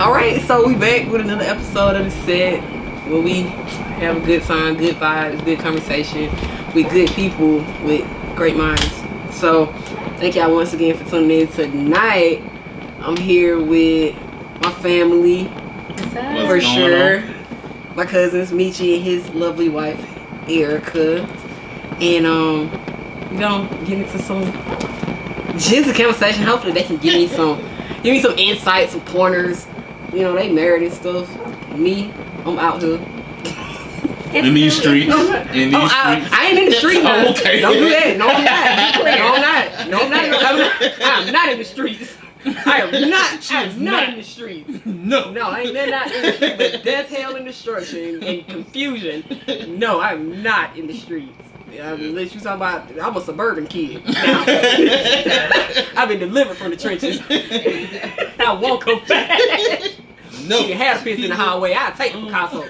All right, so we back with another episode of The Set where we have a good time, good vibes, good conversation with good people with great minds. So thank y'all once again for tuning in tonight. I'm here with my family, for sure. My cousins, Mechie and his lovely wife, Ericka. And we're gonna get into some just a conversation. Hopefully they can give me some insight, some pointers. You know, they married and stuff. Me, I'm out here. In these streets. I ain't in the street now. Oh, okay. Don't do that. No, I'm not in the streets. I am not in the streets. No, I ain't not in the streets. But death, hell, and destruction and confusion. No, I'm not in the streets. Unless you talking about, I'm a suburban kid. Now, I've been delivered from the trenches. I won't come back. No. You had a piss in the hallway, I'll take the Picasso.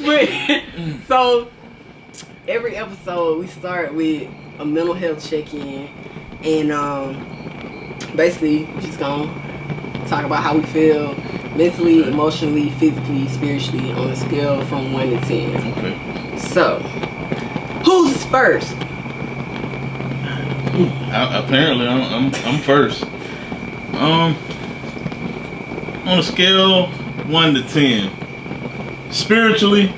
But, so, every episode we start with a mental health check-in. And basically, we're just gonna talk about how we feel mentally, emotionally, physically, spiritually on a scale from 1 to 10. Okay. So, who's first? Apparently, I'm first. On a scale 1 to 10, spiritually,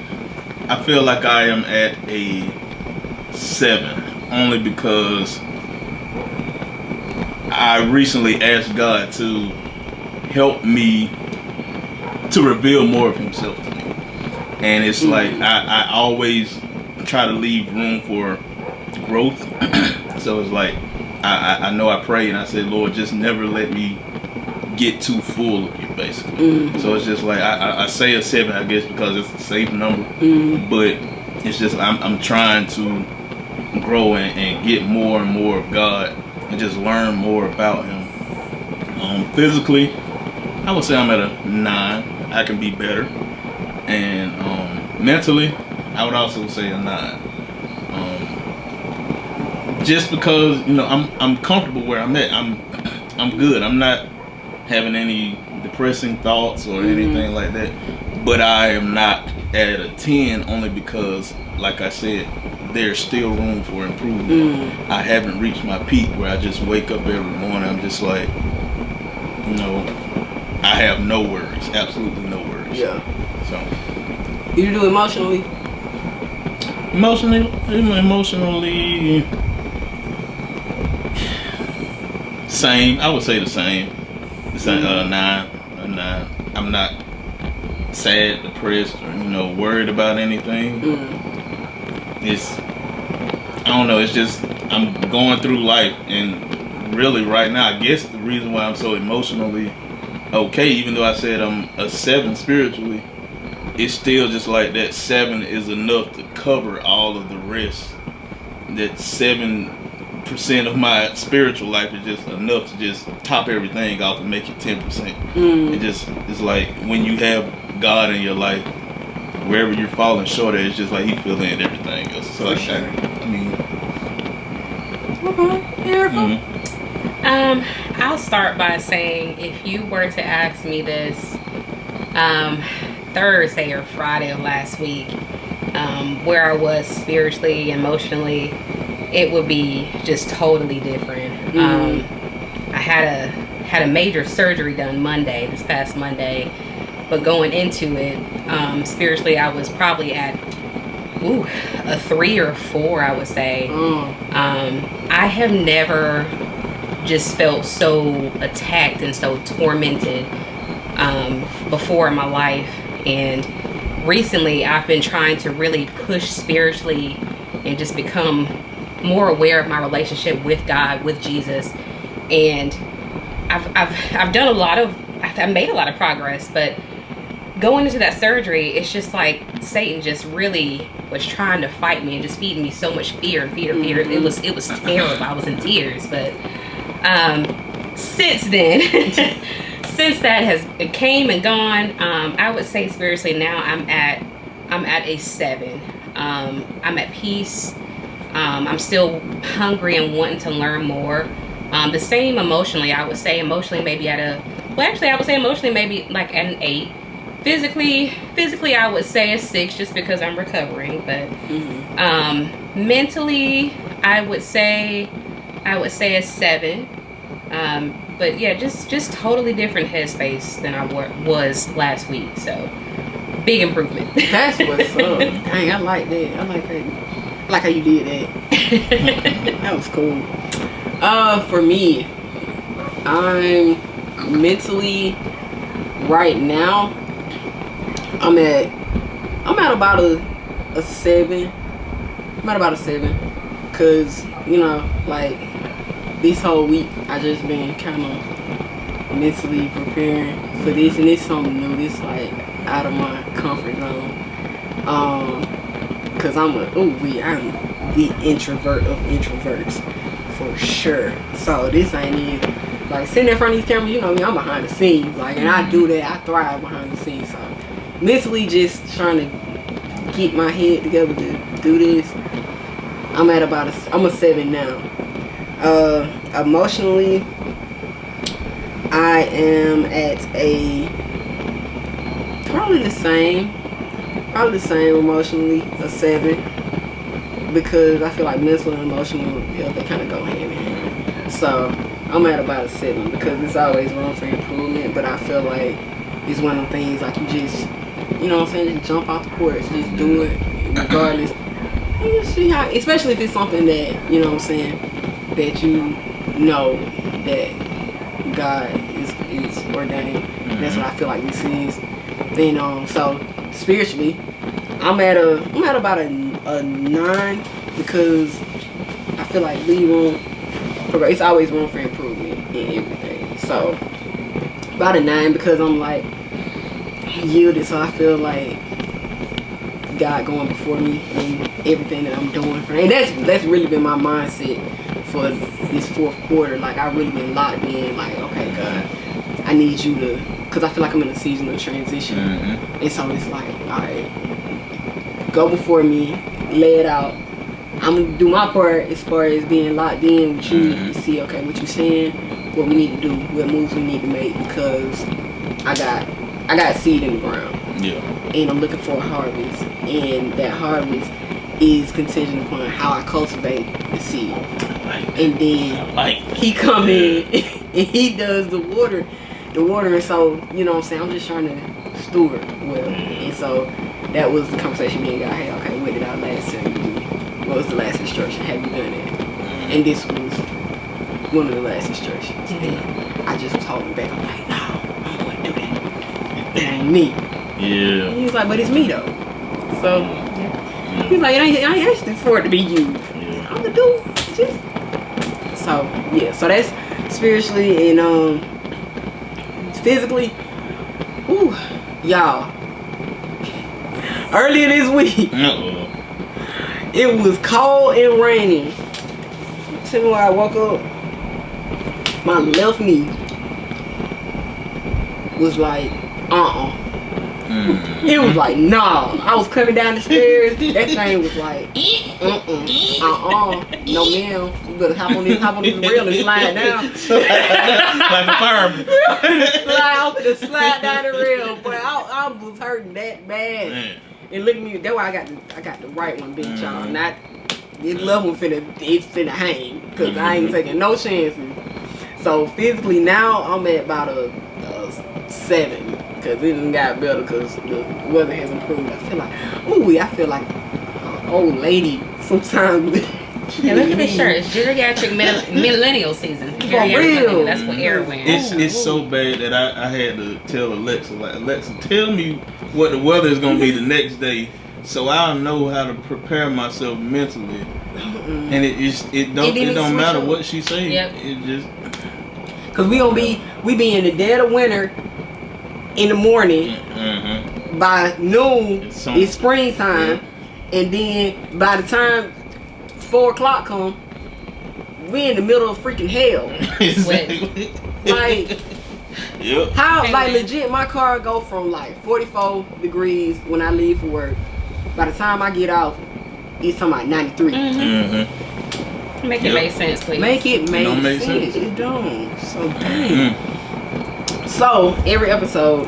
I feel like I am at a 7, only because I recently asked God to help me to reveal more of himself to me. And it's like I always try to leave room for growth. So it's like I know I pray and I say, Lord, just never let me get too full of you, basically. So it's just like I say a 7, I guess, because it's a safe number. But it's just I'm trying to grow and get more and more of God and just learn more about him. Physically, I would say I'm at a 9. I can be better. And mentally, I would also say a 9. Just because, you know, I'm comfortable where I'm at. I'm good. I'm not having any depressing thoughts or anything like that. But I am not at a 10 only because, like I said, there's still room for improvement. I haven't reached my peak where I just wake up every morning. I'm just like, you know, I have no worries, absolutely no worries. Yeah. So. You do emotionally? Emotionally, same. I would say the same. The same. 9. I'm not sad, depressed, or worried about anything. It's, I don't know. It's just I'm going through life, and really right now, I guess the reason why I'm so emotionally okay, even though I said I'm a 7 spiritually, it's still just like that 7 is enough to cover all of the rest. That 7% of my spiritual life is just enough to just top everything off and make it 10%. It's like when you have God in your life, wherever you're falling short at, it's just like he fills in everything else. So sure. I mean, okay, Ericka. I'll start by saying, if you were to ask me this Thursday or Friday of last week, where I was spiritually, emotionally, it would be just totally different. I had a major surgery done this past Monday, but going into it, spiritually, I was probably at a 3 or 4, I would say. I have never just felt so attacked and so tormented before in my life. And recently I've been trying to really push spiritually and just become more aware of my relationship with God, with Jesus. And I've done I've made a lot of progress, but going into that surgery, it's just like Satan just really was trying to fight me and just feeding me so much fear. It was terrible. I was in tears. But since then, since that has came and gone, I would say spiritually now I'm at a 7. I'm at peace. I'm still hungry and wanting to learn more. The same emotionally. I would say emotionally maybe at a. Well, actually, I would say emotionally maybe like at an 8. Physically, I would say a 6 just because I'm recovering. But mentally, I would say a 7. But yeah, just totally different headspace than I was last week. So big improvement. That's what's up. Dang, I like that. I like that. I like how you did that. That was cool. For me, I'm mentally right now. I'm at about a 7. I'm at about a 7, cause you know, like this whole week I just been kind of mentally preparing for this, and it's something new. This like out of my comfort zone. Cause I'm the introvert of introverts for sure. So this ain't even like sitting in front of these cameras. You know me, I'm behind the scenes. Like, and I do that. I thrive behind the scenes. So mentally, just trying to get my head together to do this. I'm at about I'm a 7 now. Emotionally, I am at a probably the same emotionally, a 7, because I feel like mental and emotional health, they kind of go hand in hand. So I'm at about a 7 because it's always room for improvement, but I feel like it's one of the things like you just, you know what I'm saying, just jump off the porch, just do it regardless. And you see how, especially if it's something that, you know what I'm saying, that you know that God is ordained. That's what I feel like this is. Then so spiritually, I'm at about a 9 because I feel like it's always room for improvement in everything. So about a 9 because I'm like yielded, so I feel like God going before me in everything that I'm doing. And that's really been my mindset for this 4th quarter. Like I really been locked in. Like, okay, God, I need you to, because I feel like I'm in a season of transition. And so it's like, all right, go before me, lay it out. I'm gonna do my part as far as being locked in with you to see, okay, what you saying, what we need to do, what moves we need to make, because I got seed in the ground. Yeah. And I'm looking for a harvest, and that harvest is contingent upon how I cultivate the seed. And then he come in and he does the water, and so, you know what I'm saying, I'm just trying to steward well. And so that was the conversation me and God had. Okay, what did our last tell you to do? What was the last instruction? Have you done it? And this was one of the last instructions. And I just was holding back. I'm like, no, I don't want to do that. That ain't me. Yeah. And he was like, but it's me though. So he's like, I ain't asking for it to be you. Yeah. I'm the dude. Just so yeah. So that's spiritually, and physically. Ooh, y'all. Earlier this week, it was cold and rainy. Tell me when I woke up, my left knee was like, It was like, nah. I was coming down the stairs. That thing was like, no ma'am. You better hop on this rail and slide down. Like a fireman. slide down the rail. But I was hurting that bad. Man. And look at me. That's why I got the right one, big y'all. Not this love one finna hang, because I ain't taking no chances. So physically now I'm at about a 7. Because it done got better because the weather has improved. I feel like an old lady sometimes. Yeah, look at this shirt. It's geriatric millennial season. For real. That's what Eric wears. It's so bad that I had to tell Alexa, like, Alexa, tell me what the weather is going to be the next day, so I'll know how to prepare myself mentally. And it don't matter what she says. Yep. It just, because we be in the dead of winter. In the morning, by noon, it's springtime, and then by the time 4 o'clock come, we in the middle of freaking hell. exactly. Like, yep. how, like, legit, my car go from like 44 degrees when I leave for work. By the time I get off, it's talking about 93. Make it make sense, please. Make it make Don't make sense. sense. It don't. So dang. So every episode,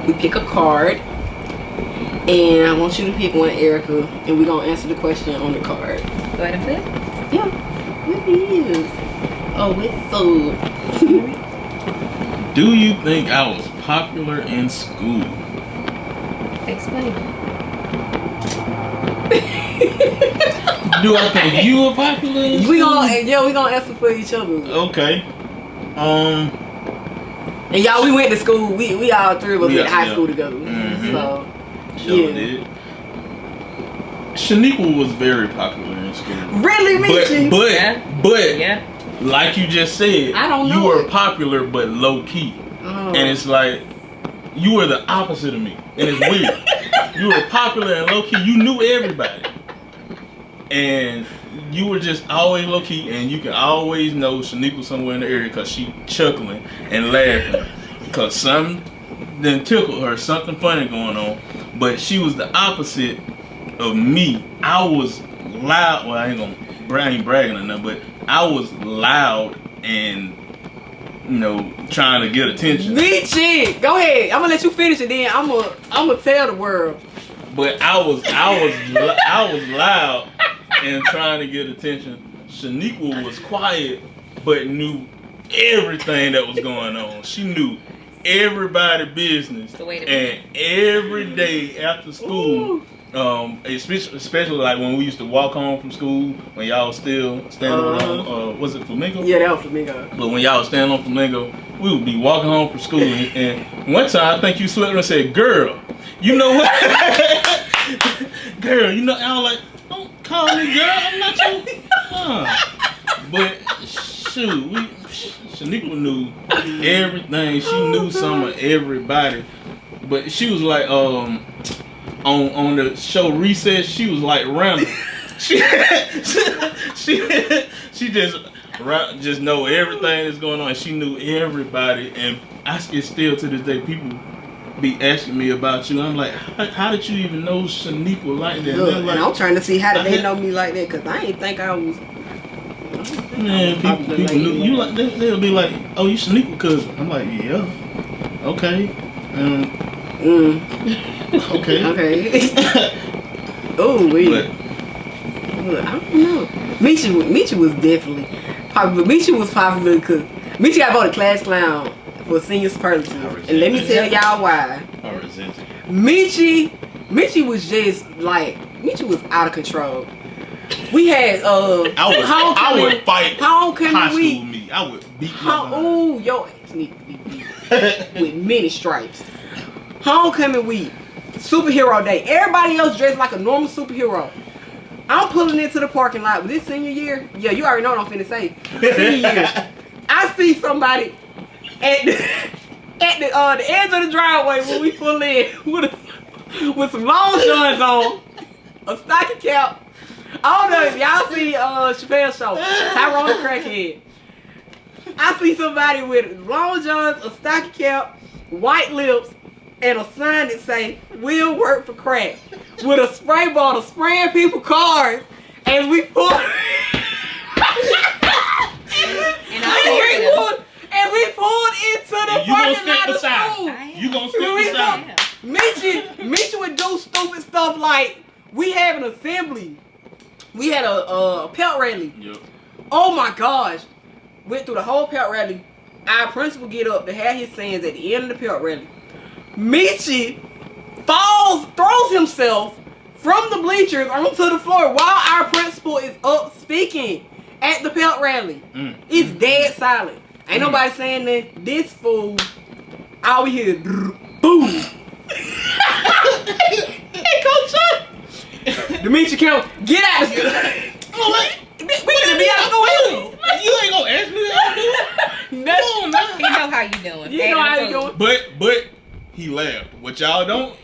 we pick a card, and I want you to pick one, Ericka, and we're gonna answer the question on the card. Go ahead and flip. Yeah, it is. Oh, it's so. Do you think I was popular in school? Explain. Do I think you were popular in school? We gonna answer for each other. Okay. And y'all, we went to school. We all three of us went to high Yeah. school together. Mhm. So Sure did. Shaniqua was very popular in school. really, Mechie? But Yeah. like you just said, I don't know you were it. popular but low key. Oh. And it's like you were the opposite of me. And it's weird. You were popular and low key. You knew everybody. And you were just always low key, and you can always know Shaniqua somewhere in the area because she chuckling and laughing because something then tickled her, something funny going on. But she was the opposite of me. I was loud. Well, I ain't bragging or nothing, but I was loud and trying to get attention. Mechie, go ahead. I'm gonna let you finish it. Then I'm gonna tell the world. But I was loud and trying to get attention. Shaniqua was quiet, but knew everything that was going on. She knew everybody's business. The way to And every day after school, especially like when we used to walk home from school, when y'all was still standing on, was it Flamingo? Yeah, that was Flamingo. But when y'all was standing on Flamingo, we would be walking home from school, and one time I think you slipped and said, "Girl, you know what? Girl, you know," I was like, "Don't call me girl, I'm not your But shoot, Shaniqua knew everything. She knew some of everybody. But she was like, on the show Recess, she was like Randall. She just know everything that's going on. She knew everybody, and it's still to this day people be asking me about you. I'm like, how did you even know Shaniqua like that? Look, and and I'm trying to see how did they know me like that, because I ain't think I was. Man, people knew you like. They'll be like, "Oh, you Shaniqua cousin." I'm like, "Yeah, okay, okay." Okay. Oh, wait. But Look, I don't know. Mechie was definitely popular. Mechie was popular because Mechie got voted class clown for senior superlative. And let me tell y'all why. I resent it. Mechie was just like, Mechie was out of control. We had I would fight homecoming high week. school me. I would beat you. Ooh, your ass need to be beat with many stripes. Homecoming week, superhero day. Everybody else dressed like a normal superhero. I'm pulling into the parking lot with this senior year. Yeah, you already know what I'm finna say. Senior year. I see somebody at the edge of the driveway when we pull in with some long johns on, a stocking cap. I don't know if y'all see Chappelle's show, Tyrone the Crackhead. I see somebody with long johns, a stocking cap, white lips, and a sign that say, "Will work for crack," with a spray bottle spraying people cars as we pull. And we pulled into the parking lot of school. You gonna step beside? Mechie would do stupid stuff like, we have an assembly. We had a pelt rally. Yep. Oh my gosh. Went through the whole pelt rally. Our principal get up to have his sayings at the end of the pelt rally. Mechie throws himself from the bleachers onto the floor while our principal is up speaking at the pelt rally. It's dead silent. Ain't nobody saying that. This fool, all we hear is boom. Hey, Coach Chuck. Mechie count, get out of school. We gonna be out of school. You ain't gonna ask me that. He know how you doing. You know how you doing. But he laughed. What y'all won't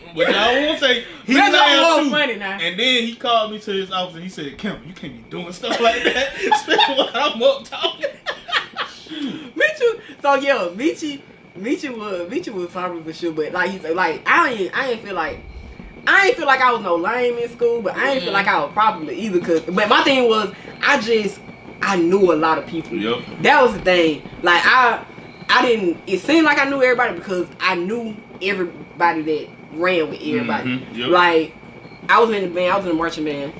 say, he That's laughed too. funny now. And then he called me to his office and he said, "Kim, you can't be doing stuff like that, especially when I'm up talking." Mechie was popular for sure, but like he said, like I ain't feel like I ain't feel like I was no lame in school, but I ain't feel like I was probably either. But my thing was, I knew a lot of people. Yep. That was the thing. Like I didn't. It seemed like I knew everybody because I knew everybody that ran with everybody. Yep. Like I was in the band. I was in the marching band,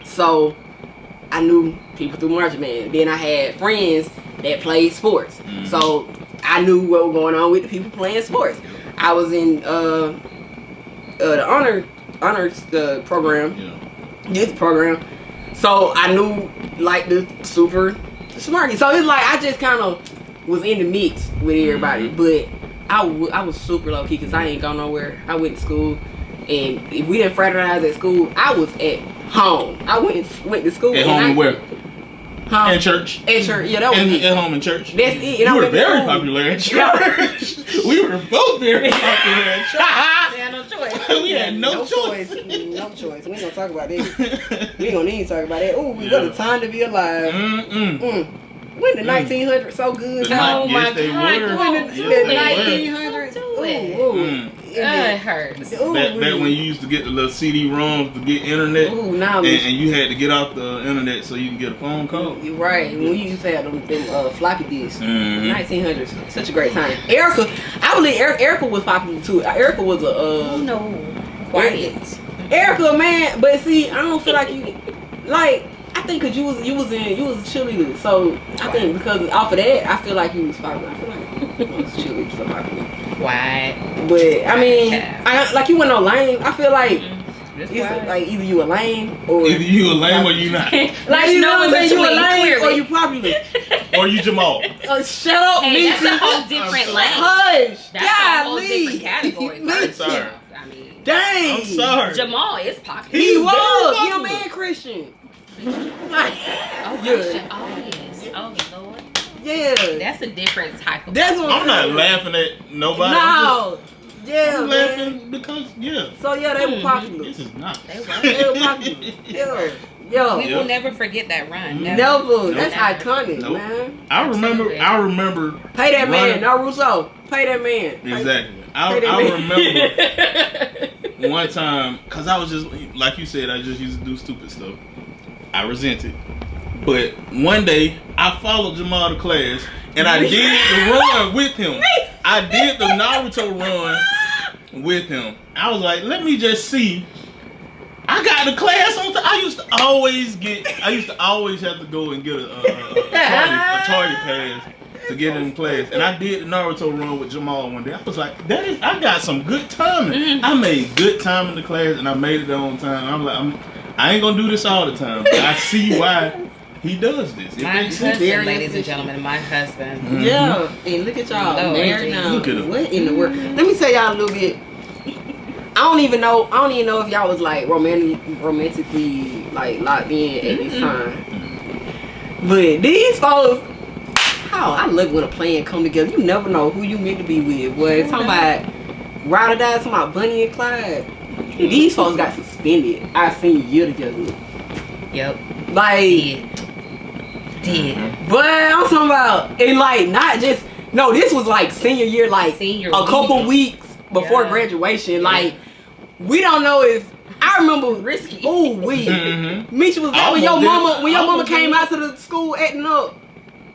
so I knew people through marching band. Then I had friends that played sports, so I knew what was going on with the people playing sports. I was in the honors program, youth program, so I knew like the super smart. So it's like I just kind of was in the mix with everybody, but I was super low key because I ain't gone nowhere. I went to school, and if we didn't fraternize at school, I was at home. I went to school. At home and where? At church. At church, yeah, that was it. At home and church. That's it. You were very popular at church. We were both very popular at church. We had no choice. We had no choice. No choice. We ain't gonna talk about that. We ain't gonna need to talk about that. Ooh, what a time to be alive. When the 1900s so good. Oh my Yes, they God. were. When the Yes, they 1900s. Ooh, it hurts. Back when you used to get the little CD-ROMs to get internet, Ooh, now and you had to get off the internet so you can get a phone call. You're right. When you used to have them floppy disks. 1900s. Such a great time. Ericka, I believe Ericka was popular too. Ericka was a Quiet. Ericka, man, but see, I don't feel like you like. I think because you was a cheerleader, so I think because off of that, I feel like you was popular. I feel like you was cheerleader so popular. Quiet. But I mean, like you went no lame. I feel like Just it's quiet. like either you a lame or Either you a lame or you not. like you know what I'm saying, you a lame or you popular. Or you Jamal. Shut up, Hey, that's a Mechie. whole different lane. Hush. That's a whole different category. I'm sorry. I mean, Dang. I'm sorry. Jamal is popular. He was. very He a popular. man Christian. Oh, Yeah. oh yes. Oh Lord. Yeah. That's a different type of. That's what I'm not saying. laughing at nobody. No. Yeah, I'm man. laughing because, So yeah, they were popular. This is not. They were. They were popular. Yeah. Yo. We will never forget that run. Never. That's Never. iconic, Nope. man. I remember. Pay that man. running- No Russo. Pay that man. Exactly. Pay I that man. remember one time, because I was just, like you said, I just used to do stupid stuff. I resented. But one day, I followed Jamal to class, and I did the run with him. I did the Naruto run with him. I was like, let me just see. I got the class on time. I used to always have to go and get a tardy pass to get in class. And I did the Naruto run with Jamal one day. I was like, I got some good timing. I made good time in the class, and I made it on time. I'm like, I ain't gonna do this all the time, but I see why he does this. It My makes sense. husband, ladies and gentlemen, my husband. Yeah. And look at y'all. Lord, Married now. Look at him. What in the world? Let me tell y'all a little bit. I don't even know if y'all was like romantically like locked in at this time. But these folks, I love when a plan come together. You never know who you meant to be with. Boy, talking about Ride or Die, talking about Bunny and Clyde. These folks got suspended our senior year together. Yep. Like, Did. but I'm talking about, and like not just, no, this was like senior year, like Senior a couple week. weeks before Yeah. graduation. Like, we don't know if, I remember, Risky. ooh, we. Misha was like, when your mama came out to the school acting up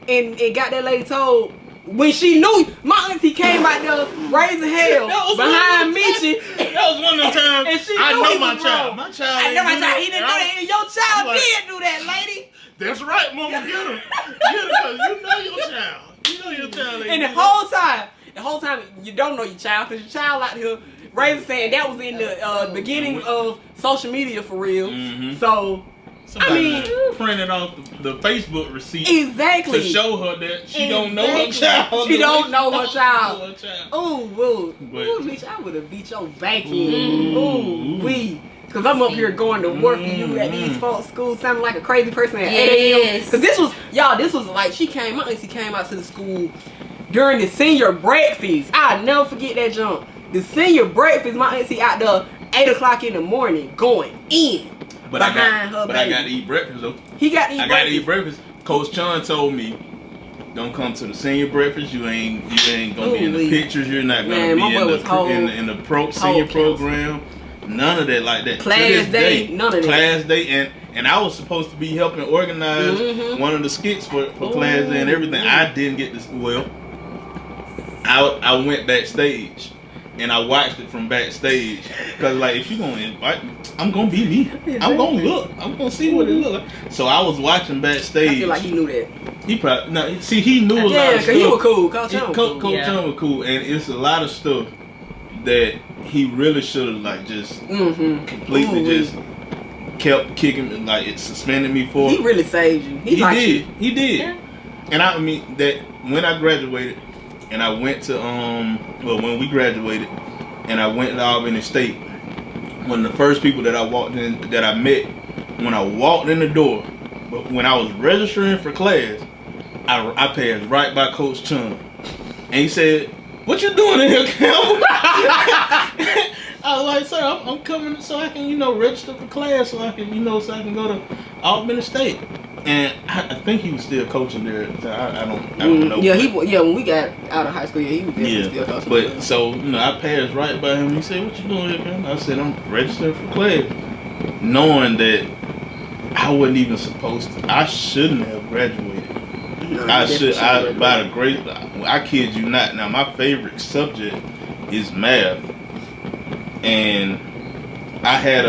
and got that lady told, when she knew, my auntie came out there raising hell behind Mechie. That was one of the times And she I knew know he my was child. wrong. My child. I know my child. He didn't do that. Your child I'm like, did do that, lady. That's right, mama. Get him. Get him, because you know your child. You know your child. And the whole time you don't know your child, because your child out here raising saying that was in the beginning of social media for real. So Somebody printed off the Facebook receipt exactly to show her that she don't know her child. She don't know her child. Oh, Ooh, But- bitch, I would have beat your back in. Ooh, wee. Cause I'm up here going to work and you at these folks' school sounding like a crazy person at 8 a.m. Yes. Cause this was like my auntie came out to the school during the senior breakfast. I'll never forget that jump. The senior breakfast, my auntie out there 8 o'clock in the morning going in. But I behind her got baby. to eat breakfast though. He got to eat I got to eat breakfast. Coach Chun told me, "Don't come to the senior breakfast. You ain't gonna be in the Ooh-wee. pictures. You're not gonna Man, my be boy was whole- in the senior counselor. program. None of that like that. Class to this day, none of that. Class day, and I was supposed to be helping organize one of the skits for class day and everything. I didn't get this. Well, I went backstage and I watched it from backstage because like if you gonna invite me, I'm gonna be me. I'm gonna look. I'm gonna see what it look like. So I was watching backstage. I feel like he knew that. He probably no. See, he knew a lot of Yeah, stuff. cause he was cool. Coach Chum was cool. Coach Chum was cool, and it's a lot of stuff that he really should have like just completely just kept kicking, like it suspended me for. He really saved you. He did. He did. Yeah. And I mean that when I graduated, and I went to when we graduated, and I went to Albany State. One of the first people that I walked in that I met when I walked in the door, but when I was registering for class, I passed right by Coach Chum, and he said, "What you doing in here, Campbell?" I was like, "Sir, I'm coming so I can, register for class, so I can, so I can go to Albany State." And I think he was still coaching there. So I don't know. Yeah, when we got out of high school, he was still coaching. But so I passed right by him. He said, "What you doing here, man?" I said, "I'm registering for class," knowing that I wasn't even supposed to. I shouldn't have graduated. No, I should. By the grace, I kid you not. Now my favorite subject is math, and I had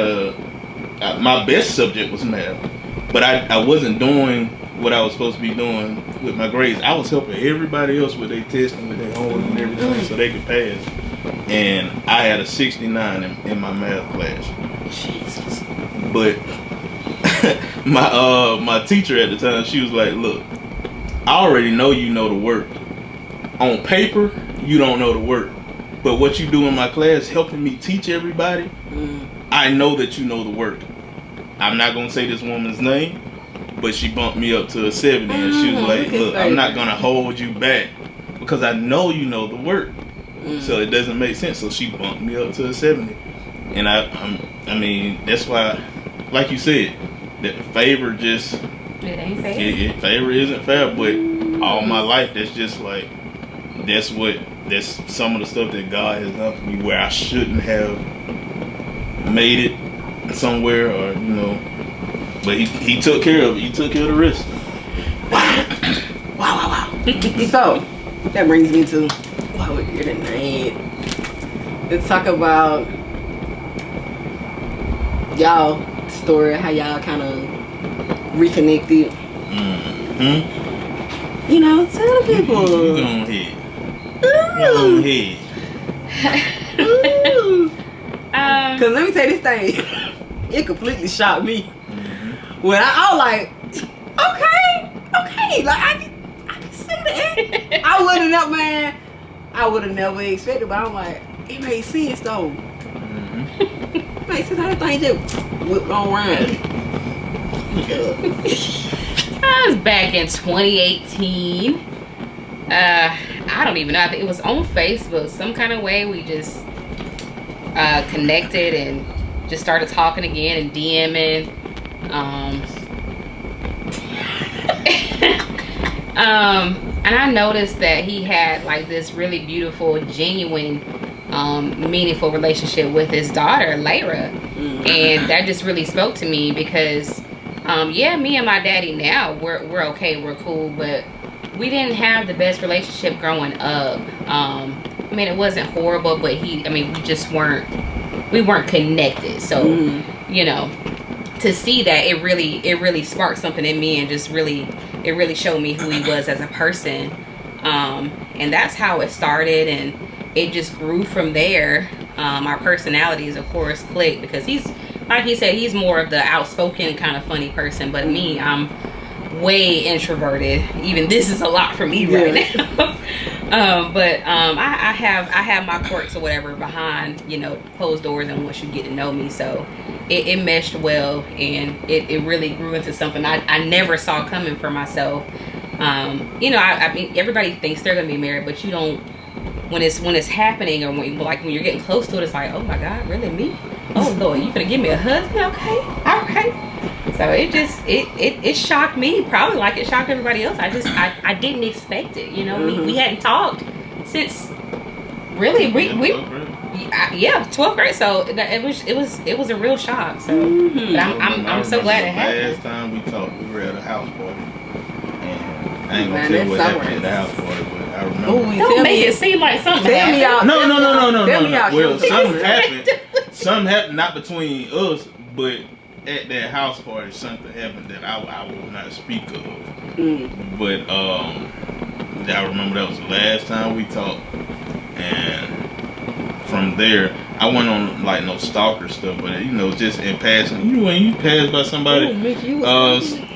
my best subject was math, but I wasn't doing what I was supposed to be doing with my grades. I was helping everybody else with their testing, with their homework and everything, so they could pass. And I had a 69 in my math class. Jesus. But my teacher at the time, she was like, "Look, I already know you know the work. On paper, you don't know the work. But what you do in my class, helping me teach everybody, I know that you know the work." I'm not going to say this woman's name, but she bumped me up to a 70. And she was like, "Look, I'm not going to hold you back because I know you know the work. So it doesn't make sense." So she bumped me up to a 70. And I mean, that's why, like you said, that favor just... It ain't fair. Favor isn't fair, but all my life, that's just like, that's some of the stuff that God has done for me where I shouldn't have made it somewhere, or but he took care of it. He took care of the rest. Wow. So that brings me to what would be tonight. Let's talk about y'all story, how y'all kind of reconnected. Tell the people. Go on ahead. Go on ahead. Cause let me tell you this thing, it completely shocked me. When I was like, okay, like I can see that. I would have never expected, but I'm like, it made sense though. It made sense how that thing just whipped on around. I was back in 2018. I don't even know. I think it was on Facebook. Some kind of way we just connected and just started talking again and DMing. And I noticed that he had like this really beautiful, genuine, meaningful relationship with his daughter, Lyra. And that just really spoke to me because, me and my daddy now, we're okay, we're cool, but we didn't have the best relationship growing up. I mean, it wasn't horrible, but we just weren't connected. So, to see that, it really sparked something in me, and just it really showed me who he was as a person. And that's how it started, and it just grew from there. Our personalities, of course, clicked because he's, like he said, he's more of the outspoken kind of funny person, but me, I'm way introverted. Even this is a lot for me right now. I have my quirks or whatever behind closed doors, and once you get to know me, so it meshed well, and it really grew into something I never saw coming for myself. I mean, everybody thinks they're gonna be married, but you don't. When it's happening, or when you're getting close to it, it's like, oh my God, really me? Oh Lord, you gonna give me a husband? Okay, all right. So it shocked me, probably like it shocked everybody else. I didn't expect it. We hadn't talked since really we Yeah, 12th grade. So it was a real shock. So, but I'm so glad it happened. Last time we talked, we were at a house party, and I ain't gonna tell you what happened at the house party, but I remember. Don't make it seem like something happened. No. Well, something happened not between us, but at that house party, something happened that I will not speak of. But I remember that was the last time we talked, and from there I went on like no stalker stuff, but just in passing. When you pass by somebody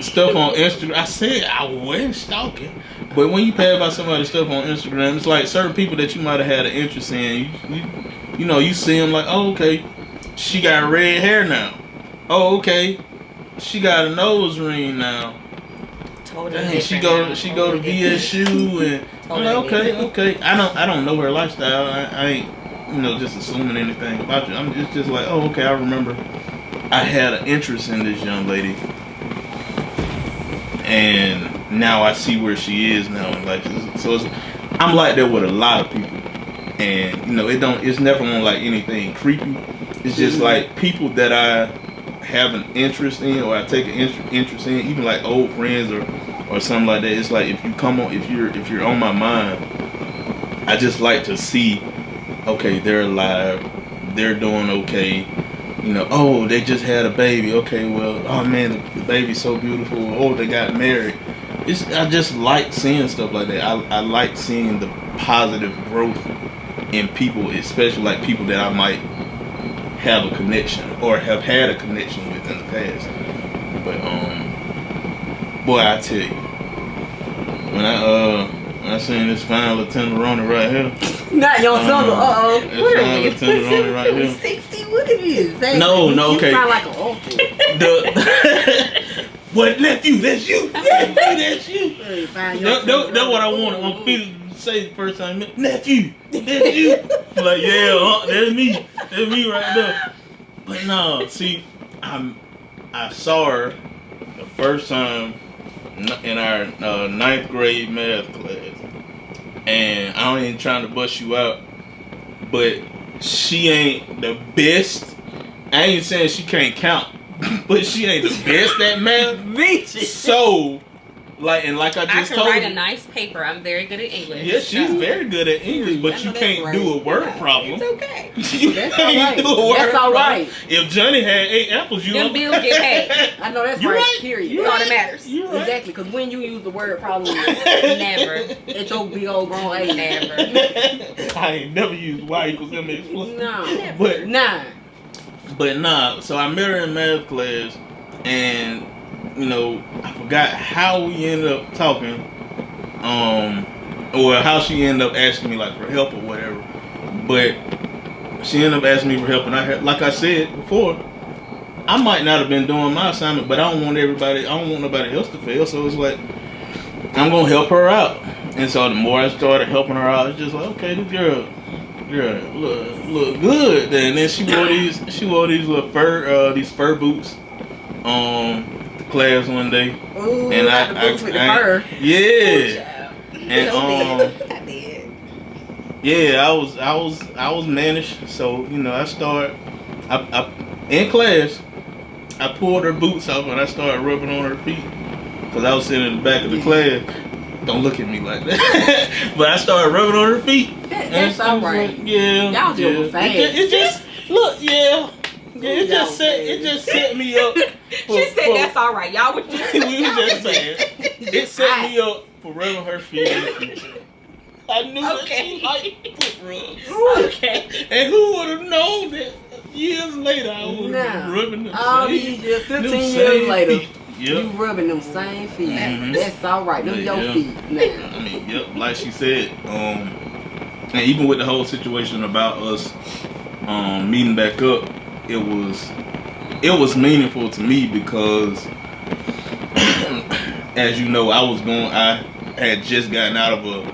stuff on Instagram, I said I wasn't stalking, but when you pass by somebody's stuff on Instagram, it's like certain people that you might have had an interest in. You see them like, oh, okay, she got red hair now. Oh, okay, she got a nose ring now. Dang, she go to VSU and I'm like, okay. I don't know her lifestyle. I ain't just assuming anything about you. I'm just like, oh, okay. I remember I had an interest in this young lady, and now I see where she is now in life. So I'm like that with a lot of people, and it's never on like anything creepy. It's just like people that I have an interest in, or I take an interest in, even like old friends or something like that. It's like if you're on my mind, I just like to see, okay, they're alive, they're doing okay. Oh, they just had a baby. Okay, well, oh man, the baby's so beautiful. Oh, they got married. I just like seeing stuff like that. I like seeing the positive growth in people, especially like people that I might have a connection or have had a connection with in the past. But boy, I tell you, when I seen this fine little tenderoni right here. Not your son. This fine little tenderoni right here. 60. What it is? No, okay. You sound like an uncle. What nephew? That's you. That's you. That's what I wanted. I'm feeling. Say the first time, nephew, that's you. Like, yeah, that's me. That's me right there. But no, see, I saw her the first time in our 9th grade math class, and I ain't trying to bust you out, but she ain't the best. I ain't saying she can't count, but she ain't the best at math. So. I just told you, I can write a nice paper. I'm very good at English. Yeah, she's very good at English, but you can't do a word problem. It's okay. That's all right. If Johnny had 8 apples, them bills get paid. I know that's right. Period. That's all that matters. Exactly, because when you use the word problem, never. It's your big old grown age. Never. I ain't never used Y equals MX plus. No. But nah. So I met her in math class, and I forgot how we ended up talking, or how she ended up asking me like for help or whatever. But she ended up asking me for help, and like I said before, I might not have been doing my assignment, but I don't want nobody else to fail. So it's like I'm gonna help her out, and so the more I started helping her out, it's just like, okay, this girl look good. And then she wore these little fur boots. Class one day. Ooh, and I was managed. So I started. I in class, I pulled her boots off and I started rubbing on her feet because I was sitting in the back of the class. Don't look at me like that. But I started rubbing on her feet. That's all right. Like, yeah, y'all doing fast. It just look, yeah. Yeah, it just set me up. She said that's all right. Y'all was just we was just saying. It set me up for rubbing her feet in the future. I knew that she liked foot rubs. Okay. And who would have known that years later I was rubbing them all these years, 15 years later, you rubbing them same feet. Mm-hmm. That's all right. Them your feet. Now. I mean, like she said, and even with the whole situation about us meeting back up, it was meaningful to me because as you know, I had just gotten out of a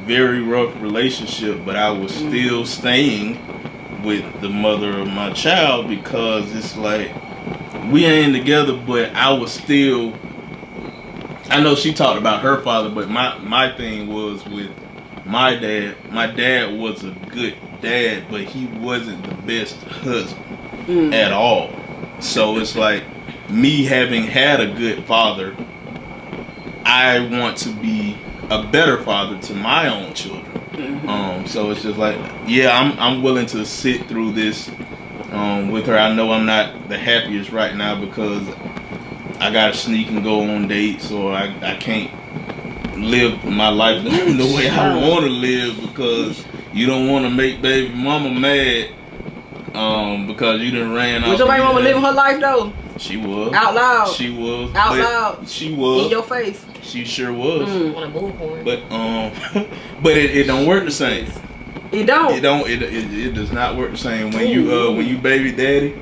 very rough relationship, but I was still staying with the mother of my child because it's like we ain't together, but I was still. I know she talked about her father, but my thing was with my dad. My dad was a good dad, but he wasn't the best husband at all. So it's like me having had a good father, I want to be a better father to my own children. So it's just like, yeah, I'm willing to sit through this with her. I know I'm not the happiest right now because I gotta sneak and go on dates, or I can't live my life the way I want to live because you don't want to make baby mama mad because you done ran off. Was your baby mama living her life though? She was. Out loud. She was. Out loud. She was. In your face. She sure was. On a bullhorn. But it don't work the same. It don't. It does not work the same when you baby daddy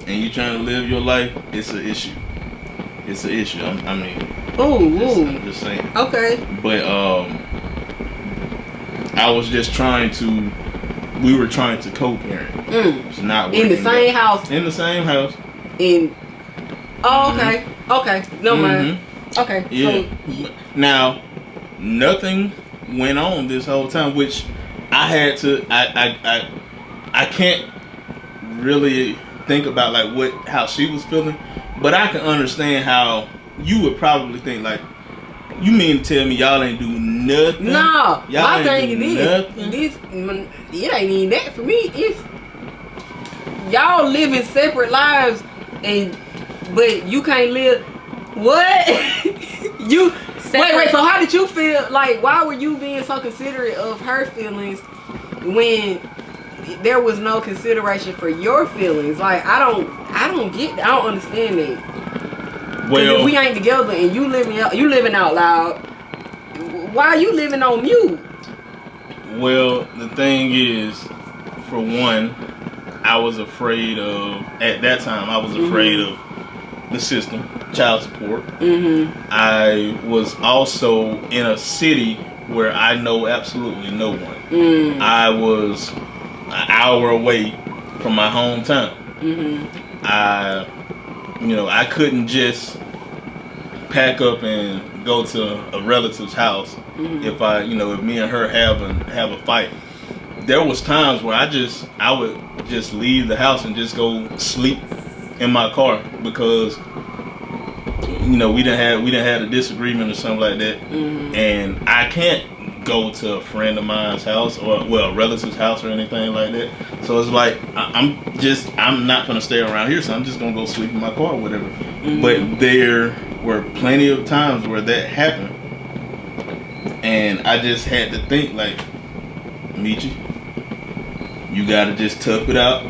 and you trying to live your life. It's an issue. It's an issue. I mean. I'm just saying. Okay. But I was just trying to. We were trying to co-parent. It's not working. In the same house. In the same house. Okay. Okay. No mind. Okay. Yeah. So, now, nothing went on this whole time, which I had to. I can't really think about like how she was feeling, but I can understand how you would probably think like, you mean to tell me y'all ain't do nothing? No, y'all my thing is this it ain't even that for me. It's y'all living separate lives, but you can't live. What? You separate. Wait. So how did you feel? Like, why were you being so considerate of her feelings when there was no consideration for your feelings? Like, I don't understand that. Well, if we ain't together and you living out loud, why are you living on mute? Well, the thing is, for one, I was afraid of, at that time, I was afraid of the system, child support. I was also in a city where I know absolutely no one. I was an hour away from my hometown. I couldn't just pack up and go to a relative's house if me and her have a fight. There was times where I would just leave the house and just go sleep in my car because we didn't have a disagreement or something like that, and I can't go to a friend of mine's house or a relative's house or anything like that. So it's like I'm not gonna stay around here, so I'm just gonna go sleep in my car or whatever. But there were plenty of times where that happened, and I just had to think like, Mechie, you gotta just tough it out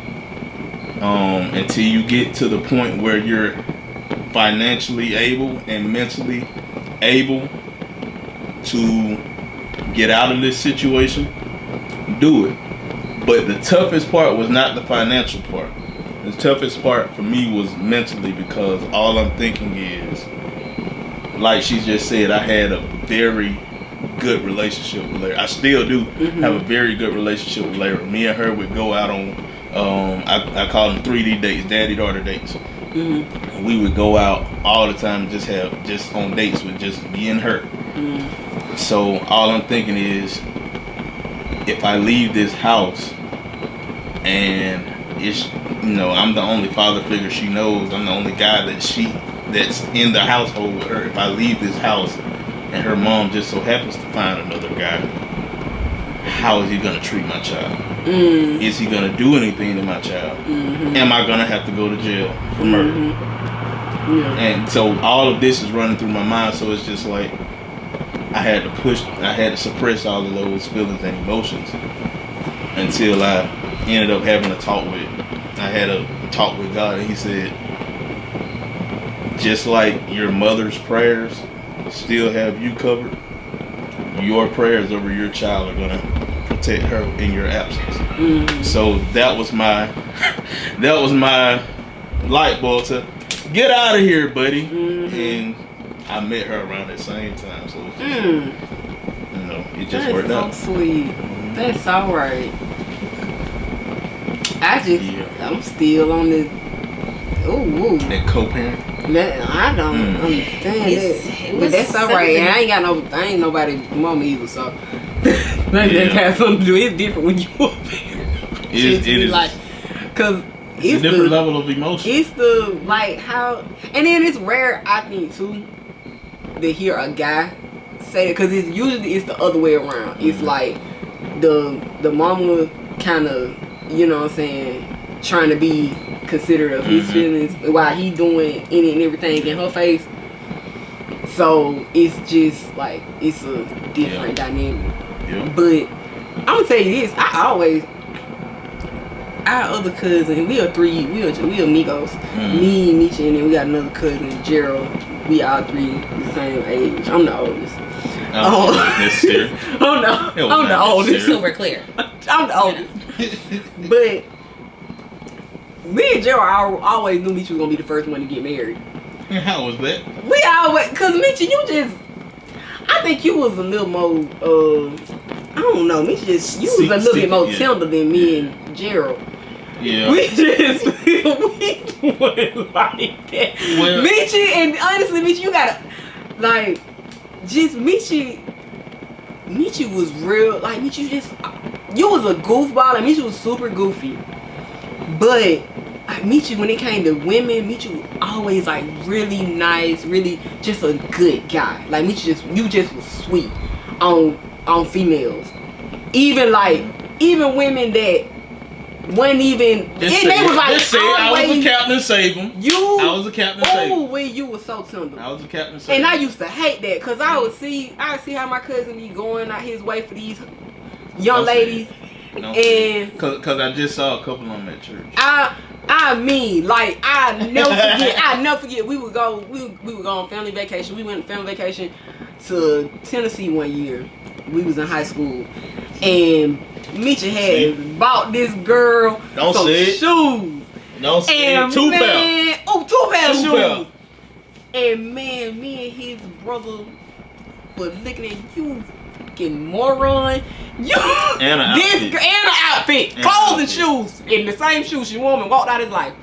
until you get to the point where you're financially able and mentally able to get out of this situation. Do it. But the toughest part was not the financial part. The toughest part for me was mentally, because all I'm thinking is, like she just said, I had a very good relationship with Larry. I still do have a very good relationship with Larry. Me and her would go out on I call them 3D dates, daddy-daughter dates. We would go out all the time, just on dates with just me and her. So all I'm thinking is, if I leave this house and it's I'm the only father figure she knows, I'm the only guy that's in the household with her. If I leave this house and her mom just so happens to find another guy, how is he gonna treat my child? Is he gonna do anything to my child? Am I gonna have to go to jail for murder? And so all of this is running through my mind. So it's just like I had to suppress all of those feelings and emotions until I ended up having a talk with God, and He said, just like your mother's prayers still have you covered, your prayers over your child are gonna protect her in your absence. So that was my light bulb to get out of here, buddy. And I met her around that same time, so it's just, it just worked out. That's so sweet. That's all right. I'm still on the that co-parent. I don't understand it. But that's all right. I ain't nobody's mama either, so maybe that has something to do. It's different when you a parent. shit to be like, cause it's a different level of emotion. It's the like how, and then it's rare I think too to hear a guy say it, cause it's usually the other way around. It's like the mama kind of, you know what I'm saying, trying to be considerate of his feelings while he doing any and everything in her face. So it's just like it's a different dynamic. Yeah. But I'm gonna tell you this: our other cousin, we are amigos. Me, Mechie, and then we got another cousin, Gerald. We all three the same age. I'm the oldest. Necessary. I'm the oldest. Super clear. I'm the oldest. But me and Gerald always knew Mechie was gonna be the first one to get married. And how was that? We always, cause Mechie, I think you was a little more, I don't know, Mechie you was a little bit more tender than me and Gerald. Yeah. We went like that. Well, Mechie, and honestly, Mechie, you gotta, like, just Mechie was real, like, Mechie you was a goofball, and Mechie was super goofy. But, like, Mechie, when it came to women, Mechie was always, like, really nice, really just a good guy. Like, Mechie you just was sweet on females. Even women that wasn't even. They was like, I was a captain, save them. I was a captain, save them. Oh, when you was so tender. I was a captain, save them. And I used to hate that, cause I would see how my cousin be going out his way for these young ladies, and cause I just saw a couple of them at church. I mean, like, I never forget. We would go on family vacation. We went on family vacation to Tennessee one year. We was in high school, and Mechie had bought this girl some shoes. Don't say it. 2 pairs. Oh, 2 pairs of shoes. And man, me and his brother was looking at you, fucking moron. And an outfit. Clothes and shoes. In the same shoes she wore and walked out his life.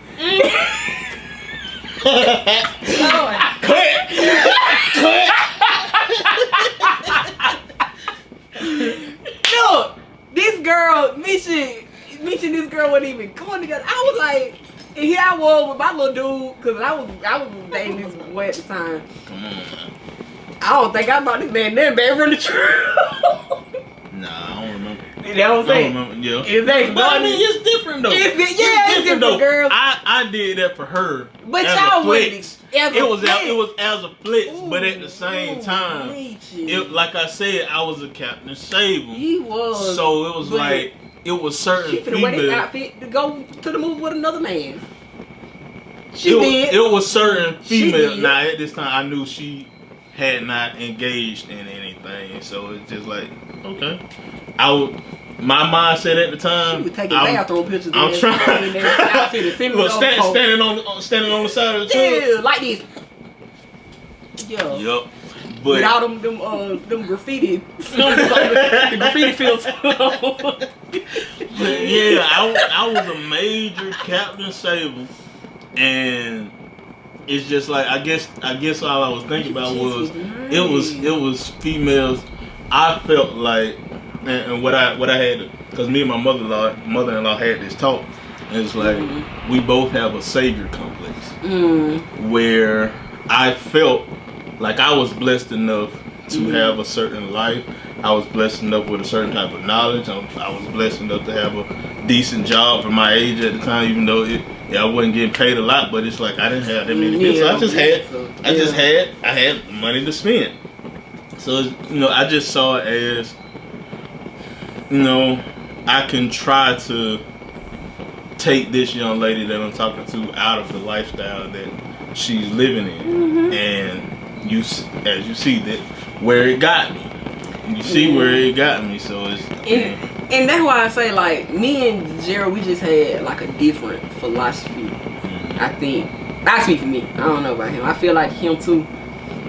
Look, this girl, Mechie and this girl wasn't even going together. I was like, and here I was with my little dude, cause I was dating this boy at the time. Come on, man. I don't think I brought this man there back from the trip. Nah, I don't remember. You know what I'm saying? I don't remember, yeah. Exactly. But I mean, it's different though. It's different though. Girl. I did that for her. But y'all wouldn't. It was as a flex, but at the same time, like I said, I was a captain save him. He was. So it was like it was certain she finna wear this outfit to go to the movie with another man. It was certain female. Now at this time, I knew she had not engaged in anything, so it's just like okay. My mindset at the time. She was taking bathroom pictures. I'm trying. Standing on the side of the truck. Yeah, like this. Yeah. Yup. But without them graffiti, the graffiti filters. Yeah, I was a major Captain Sable, and it's just like I guess all I was thinking about was nice. it was females. I felt like, and what I had, because me and my mother-in-law had this talk. And it's like we both have a savior complex, where I felt like I was blessed enough to have a certain life. I was blessed enough with a certain type of knowledge. I was blessed enough to have a decent job for my age at the time, even though I wasn't getting paid a lot. But it's like I didn't have that many bills, so I had money to spend. So I just saw it as, I can try to take this young lady that I'm talking to out of the lifestyle that she's living in, and as you see that where it got me. You see where it got me, so it's and that's why I say, like, me and Gerald, we just had like a different philosophy. I think I speak for me. I don't know about him. I feel like him too,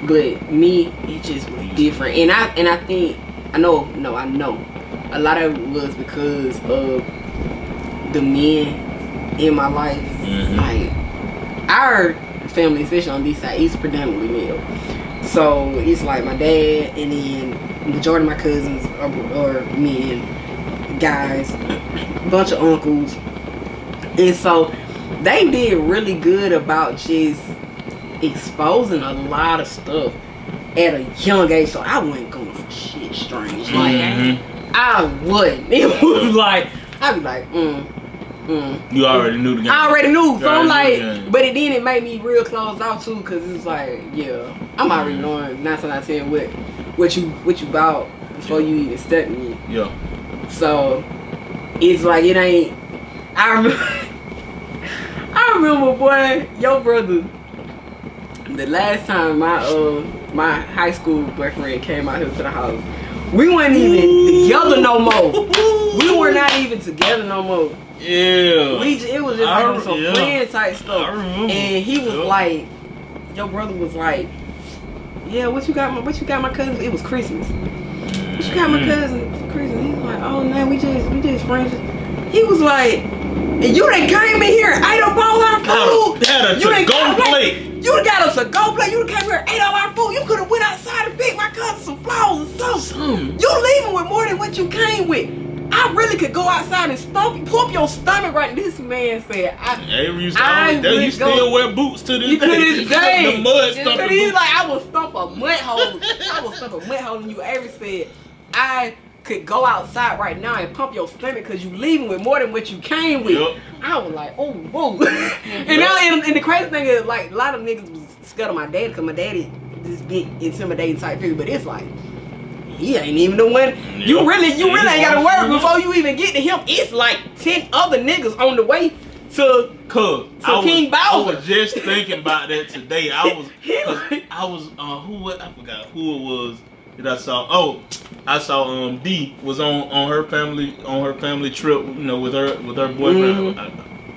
but me, it just was different. And I think I know a lot of it was because of the men in my life. Like our family, especially on this side, is predominantly male. So it's like my dad, and then the majority of my cousins are men. guys, a bunch of uncles. And so they did really good about just exposing a lot of stuff at a young age. So I wasn't going for shit strange. Like, I wouldn't. It was like, I'd be like, You already knew the game. I already knew. So I'm like, but then it made me real closed out too, because it's like, yeah, I'm already knowing 9 times out of 10 what you about before you even step me. Yeah. So it's like it ain't. I remember, boy, your brother. The last time my high school boyfriend came out here to the house, we weren't even together no more. We were not even together no more. Yeah. It was just like some friend type stuff. I remember. And he was like, your brother was like, yeah, what you got my cousin? It was Christmas. What you got my cousin for Christmas? He was like, oh no, we just friends. He was like, and you done came in here and ate up all our food. Had a to-go plate. You done got us a go plate. You done came here and ate all our food. You could have went outside and picked my cousin some flowers or something. You leaving with more than what you came with. I really could go outside and pump your stomach right. This man said, you still wear boots to this day. The mud stumping. He's like, I will stump a mud hole. I will stump a mud hole in you. Avery said, I could go outside right now and pump your stomach because you leaving with more than what you came with. Yep. I was like, oh, whoa. And the crazy thing is, like, a lot of niggas was scared of my daddy because my daddy this big intimidating type figure, but it's like, he ain't even the one. You really ain't gotta worry before you even get to him. It's like 10 other niggas on the way to King Bowser. I was just thinking about that today. I forgot who it was that I saw. Oh, I saw D was on her family trip, with her boyfriend.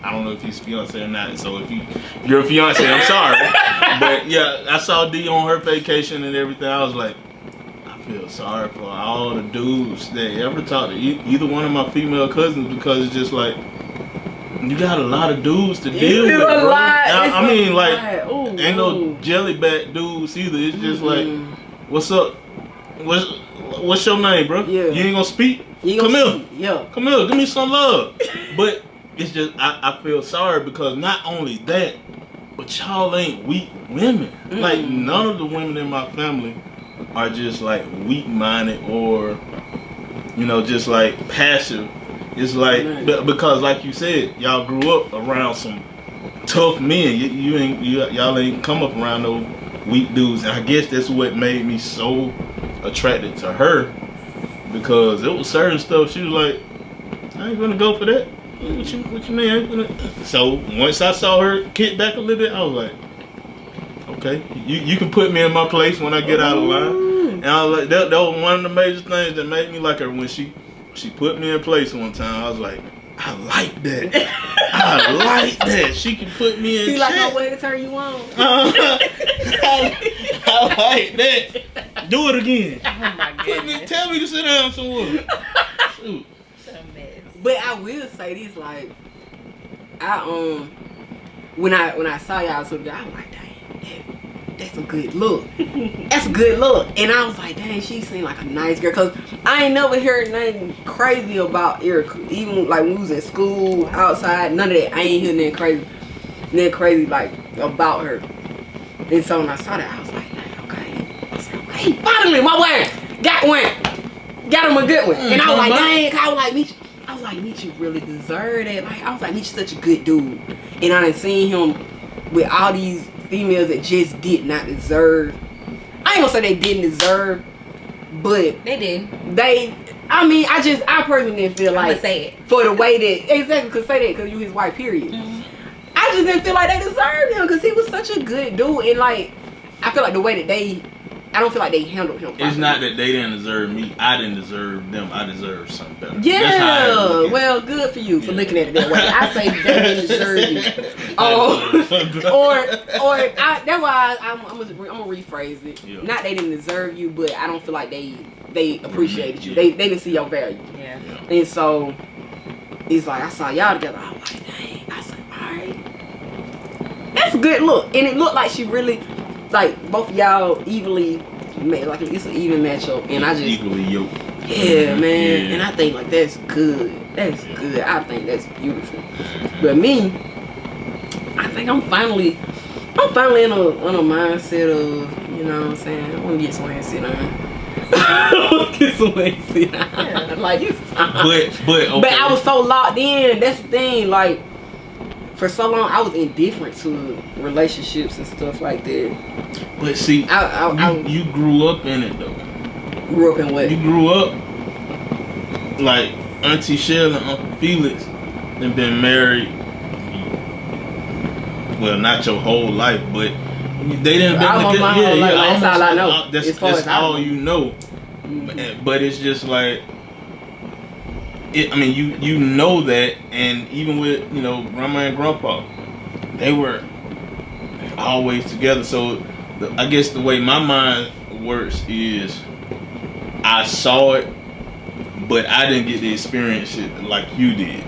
I don't know if he's fiance or not. So if you're a fiance, I'm sorry. But yeah, I saw D on her vacation and everything. I was like, I feel sorry for all the dudes that ever talk to either one of my female cousins, because it's just like, you got a lot of dudes to deal with, bro. I mean, like, ain't no jellyback dudes either. It's just like, what's up? What's your name, bro? Yeah. You ain't gonna speak? Come here. Yeah. Come here. Give me some love. But it's just, I feel sorry because not only that, but y'all ain't weak women. Like, none of the women in my family are just like weak-minded or, just like passive. It's like, because like you said, y'all grew up around some tough men. Y'all ain't come up around no weak dudes. And I guess that's what made me so attracted to her, because it was certain stuff she was like, I ain't gonna go for that. What you mean? I ain't gonna. So once I saw her kick back a little bit, I was like, okay, you can put me in my place when I get out of line. And I was like, that was one of the major things that made me like her. When she put me in place one time, I was like, I like that. I like that. She can put me in. She like her way to turn you on. I like that. Do it again. Oh my goodness. Tell me to sit down somewhere. Shoot. But I will say this, like, when I saw y'all together, I was like, dang, that's a good look. That's a good look. And I was like, dang, she seemed like a nice girl. Because I ain't never heard nothing crazy about Ericka. Even like when we was in school, outside, none of that. I ain't hear nothing crazy like about her. And so when I saw that, I was like, okay. I said, okay, finally, my boy got one. Got him a good one. And I was like, dang, I was like, Mechie really deserved it. Like, I was like, Mechie's such a good dude. And I done seen him with all these females that just did not deserve. I ain't gonna say they didn't deserve, but they did. I personally didn't feel like, say it. For the way that, exactly, could say that because you his wife, period. I just didn't feel like they deserved him because he was such a good dude. And like, I feel like the way that I don't feel like they handled him properly. It's not that they didn't deserve me. I didn't deserve them. I desered something better. Yeah. Well, good for you for looking at it that way. I say they didn't deserve you. That's why I'm gonna rephrase it. Yeah. Not they didn't deserve you, but I don't feel like they appreciated you. They didn't see your value. Yeah. And so it's like I saw y'all together. I was like, dang. I said, all right. That's a good look, and it looked like she really. Like both of y'all evenly, like it's an even matchup, and I just equally yoked. Yeah, man. And I think like that's good. That's good. I think that's beautiful. But me, I think I'm finally in a mindset of, you know what I'm saying, I want to get somewhere and sit down. I want to get somewhere and sit down. Yeah. Like it's time. But okay. But I was so locked in. That's the thing. Like for so long, I was indifferent to relationships and stuff like that. But see, you grew up in it though. Grew up in what? You grew up like Auntie Shell and Uncle Felix. They've been married. Well, not your whole life, but they didn't. That's all I know. That's all you know. Mm-hmm. But it's just like, I mean, you know that, and even with grandma and grandpa, they were always together. So I guess the way my mind works is, I saw it, but I didn't get to experience it like you did.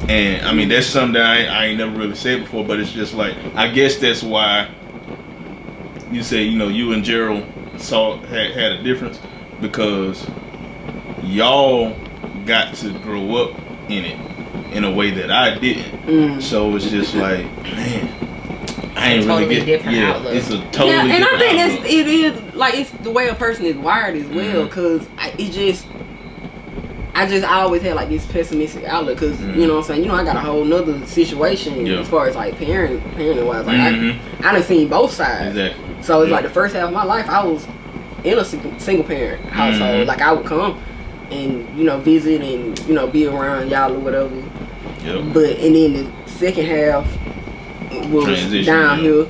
And I mean, that's something that I ain't never really said before, but it's just like, I guess that's why you say, you and Gerald had a difference, because y'all got to grow up in it in a way that I didn't. So it's just like, man, I ain't totally really get different outlook. It's a totally different and I think outlook. it is like, it's the way a person is wired as well, because I always had like this pessimistic outlook, because you know what I'm saying, I got a whole nother situation as far as like parenting wise. Like I done seen both sides. Exactly. So it's like the first half of my life I was in a single parent household. Like I would come and visit and be around y'all or whatever. But and then the second half was downhill.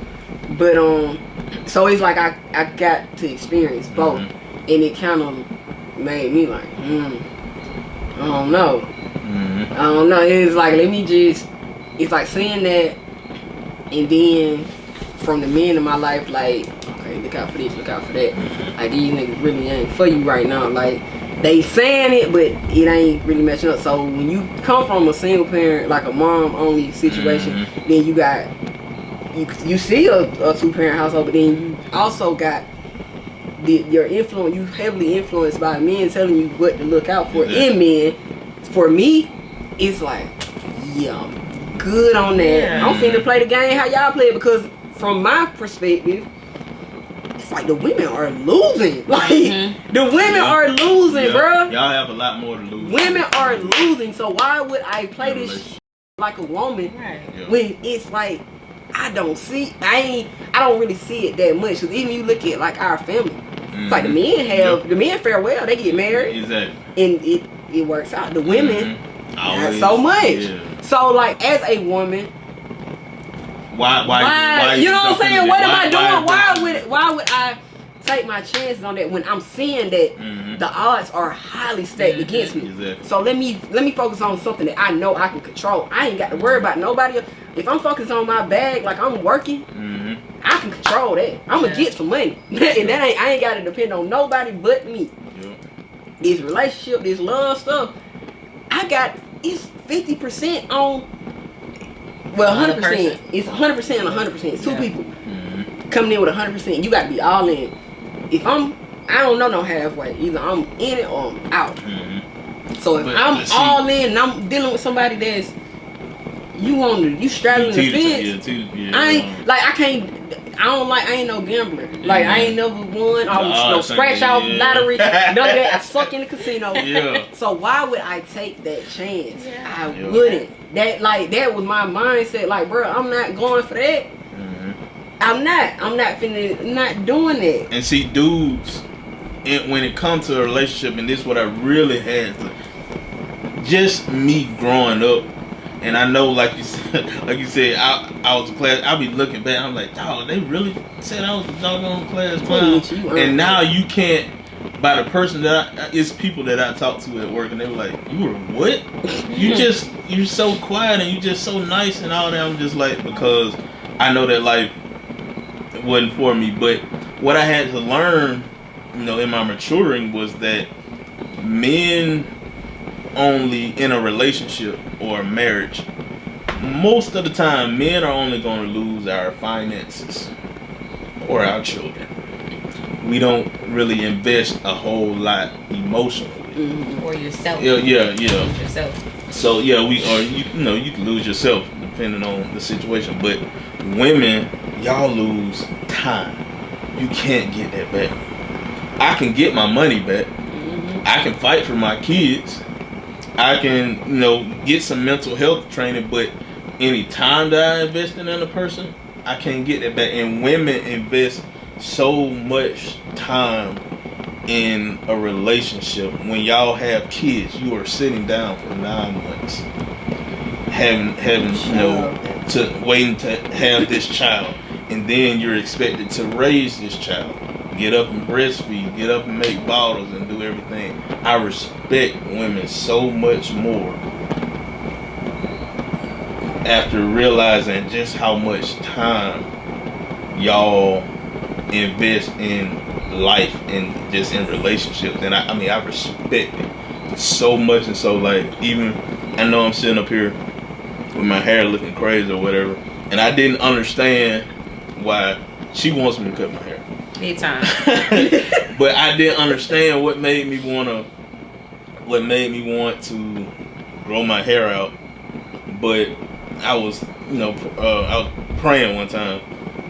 But so it's like I got to experience both, and it kind of made me like I don't know. I don't know. It's like, it's like seeing that, and then from the men in my life, like, okay, look out for this, look out for that. Like, these niggas really ain't for you right now. Like, they saying it, but it ain't really matching up. So when you come from a single parent, like a mom only situation, then you got, you see a 2-parent household, but then you also got your influence. You heavily influenced by men telling you what to look out for in men. For me, it's like, yeah, I'm good on that. I'm finna play the game how y'all play it, because from my perspective, it's like the women are losing. Like the women are losing, bro. Y'all have a lot more to lose. Women are losing. So why would I play this like a woman when it's like, I don't really see it that much. Cause even you look at like our family, it's like the men fare well, they get married, and it works out. The women, not so much. So like, as a woman, why you know what I'm saying? What am I doing? Why would I take my chances on that when I'm seeing that the odds are highly stacked against me? So let me focus on something that I know I can control. I ain't got to worry about nobody else. If I'm focused on my bag, like I'm working, I can control that. I'm gonna get some money, and I ain't got to depend on nobody but me. This relationship, this love stuff, it's 50% on. Well, 100%. It's 100% and 100%. It's two people coming in with 100%. You got to be all in. If I don't know no halfway. Either I'm in it or I'm out. So if I'm all in and I'm dealing with somebody that's you straddling the fence. I ain't no gambler. Like I ain't never won. No scratch off lottery. None of that. I suck in the casino. So why would I take that chance? I wouldn't. That was my mindset. Like, bro, I'm not going for that. I'm not doing that. And see, dudes, when it comes to a relationship, and this is what I really had to, just me growing up, and I know, like you said, I was a class. I'll be looking back. I'm like, dog, they really said I was a doggone class clown. And now you can't. By the person it's people that I talk to at work, and they were like, "You were what? You're so quiet and you just so nice and all that." I'm just like, because I know that life wasn't for me. But what I had to learn, in my maturing, was that men only in a relationship or a marriage, most of the time, men are only going to lose our finances or our children. We don't really invest a whole lot emotionally. or yourself. Yeah. Yourself. So yeah, you can lose yourself depending on the situation. But women, y'all lose time. You can't get that back. I can get my money back. I can fight for my kids. I can, get some mental health training, but any time that I invest in a person, I can't get that back. And women invest so much time in a relationship. When y'all have kids, you are sitting down for 9 months, having waiting to have this child, and then you're expected to raise this child. Get up and breastfeed, get up and make bottles and do everything. I respect women so much more after realizing just how much time y'all invest in life and just in relationships. And I respect it so much. And so, even I know I'm sitting up here with my hair looking crazy or whatever, and I didn't understand why she wants me to cut my hair. Anytime. But I didn't understand what made me want to grow my hair out. But I was praying one time,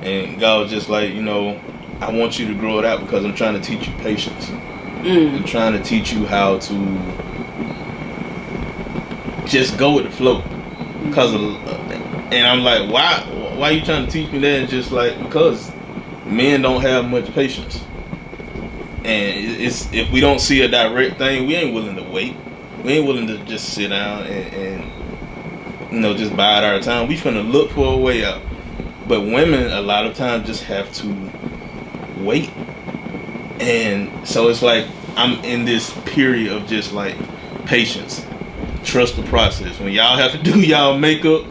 and God was just like, I want you to grow it out because I'm trying to teach you patience. I'm trying to teach you how to just go with the flow. And I'm like, why are you trying to teach me that? And just like, because men don't have much patience, and it's if we don't see a direct thing, we ain't willing to wait. We ain't willing to just sit down and just bide our time. We finna look for a way out. But women a lot of times just have to wait, and so it's like I'm in this period of just like patience, trust the process. When y'all have to do y'all makeup,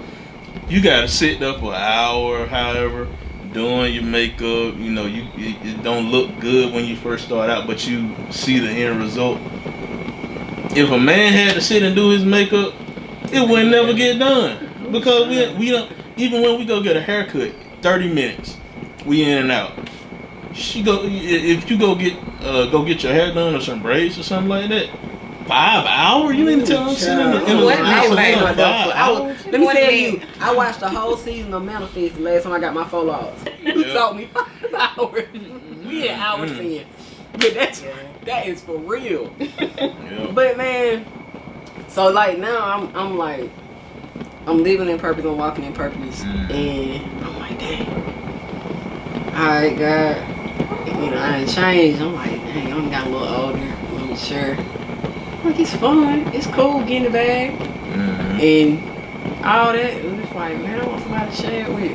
you gotta sit there for an hour, however, doing your makeup. It don't look good when you first start out, but you see the end result. If a man had to sit and do his makeup, it would never get done, because we don't. Even when we go get a haircut, 30 minutes, we in and out. If you go get your hair done or some braids or something like that, 5 hours? You mean to tell them sitting in the let me tell you, I watched the whole season of Manifest the last time I got my follows. You taught me 5 hours. We in hours in. But that is for real. But man, so like now I'm like, I'm living in purpose, I'm walking in purpose, and I'm like, dang. Alright, God. I ain't changed. I'm like, dang, I got a little older, a little mature. Like, it's fun, it's cool getting the bag, and all that. It was just like, man, I want somebody to share it with.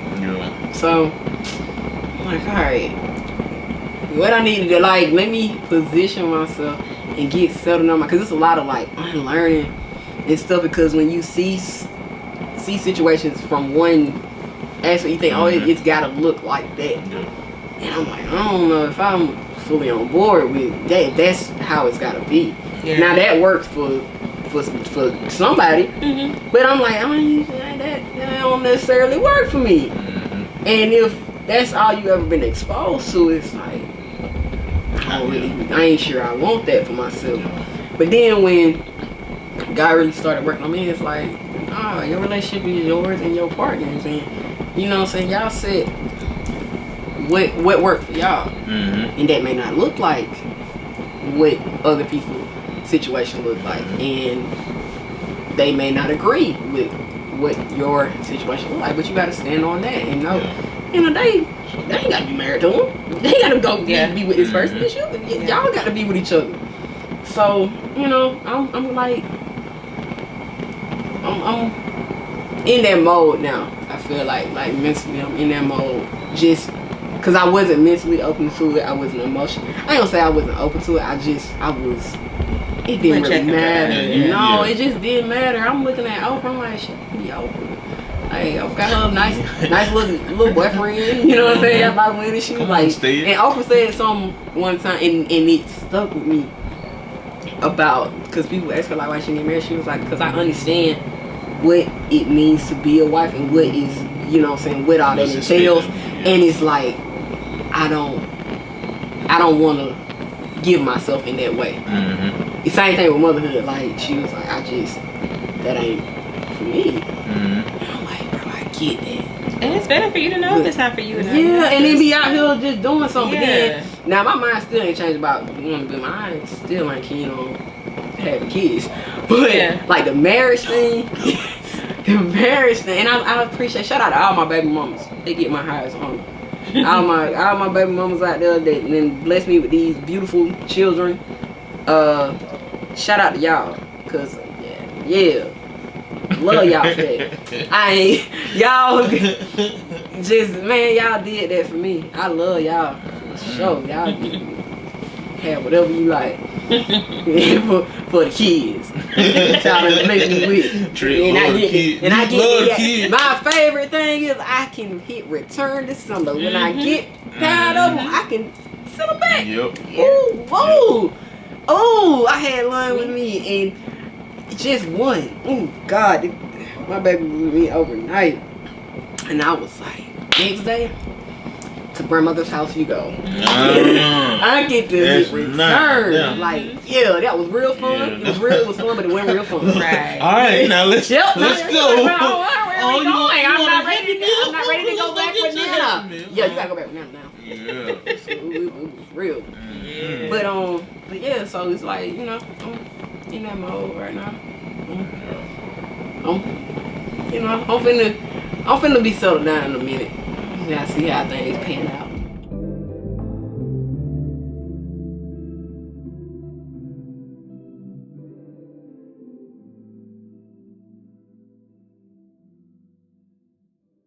So I'm like, alright, what I needed to let me position myself and get settled on because it's a lot of unlearning and stuff, because when you see situations from one aspect, you think, oh, it's gotta look like that. And I'm like, I don't know if I'm fully on board with that. That's how it's gotta be. Now that works for somebody, but I'm like, that don't necessarily work for me. And if that's all you ever been exposed to, it's like, I ain't sure I want that for myself. But then when God really started working on me, it's like, your relationship is yours and your partner's, and you know what I'm saying, y'all said what worked for y'all, and that may not look like what other people's situation look like, and they may not agree with what your situation look like, but you gotta stand on that and know, they ain't gotta be married to them. They gotta go be with this person. It's you. Y'all gotta be with each other. So I'm like, I'm in that mode now. I feel like mentally I'm in that mode, just because I wasn't mentally open to it. I wasn't emotional. I ain't gonna say I wasn't open to it. It didn't really matter. It just didn't matter. I'm looking at Oprah. I'm like, she be Oprah. Hey, Oprah got her nice little boyfriend. You know what I'm saying? Got a lot of money. She was like, and Oprah said something one time, and it stuck with me about, because people ask her why she didn't get married. She was like, because I understand what it means to be a wife and what is, what all that entails. And it's like, I don't want to give myself in that way. The same thing with motherhood. Like, she was like, that ain't for me. And I'm like, bro, I get that. And it's better for you to know if it's not for you. And then be out here just doing something. Yeah. But then, now my mind still ain't changed about wanting to be. I still ain't keen on having kids. But like the marriage thing, and I appreciate. Shout out to all my baby mamas. They get my highest honor. all my baby mamas out there that then bless me with these beautiful children. Shout out to y'all, cause love y'all for that. Y'all just, man, y'all did that for me. I love y'all for sure. Y'all have whatever you like for the kids. Y'all done bless me with. And I get kids. My favorite thing is I can hit return to sender. When I get tired of them, I can send them back. Oh, I had one with me and just one. Oh God, my baby was with me overnight, and I was like, next day to grandmother's house you go. I get to return. Like, that was real fun. It was fun, but it wasn't real fun. Right. All right, now let's go. I'm not ready to go back with Nana. Yeah, you gotta go back with Nana now. Yeah. So it was real. Yeah. But yeah, so it's like, I'm in that mode right now. I'm finna be settled down in a minute. Yeah, see how things pan out.